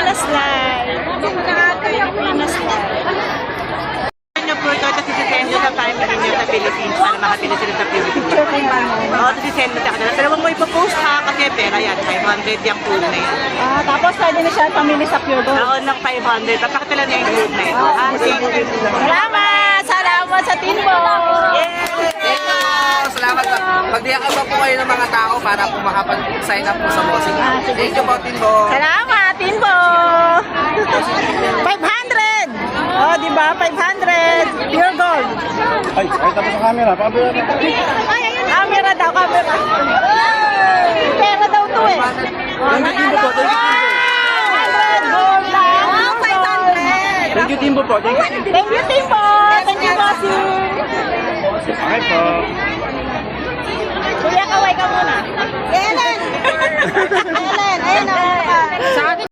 Pinas Live. Pinas Live. Ano po ito, ito sisend nyo sa family nyo sa Philippines para makapili sila sa Philippines. Oo, ito sisend nyo sa kanila. Pero huwag mo ipopost ha, kasi pera yan, 500 yung food na yun. Tapos pwede na siya pamili sa Pure Gold. Oo, ng 500. Papakatala na yung food na yun. Salamat! Salamat sa Timbo! Salamat po. Magdiyakan pa po kayo ng mga tao para po makapag-sign up po sa bossing. Thank you po, Timbo. Salamat, Timbo! 500! Oh, di ba? 500! Pure Gold! Ay, tapos sa camera. Pabila na. Camera daw, camera. Pera daw to eh. Thank you, Timbo po. Thank you, Timbo. 500 gold lang. 500! Thank you, Timbo po. Thank you, Timbo. Thank you, Timbo! Thank you, Bossing! Okay po. Kuya, kaway ka muna. Ellen! Ellen, ayan o.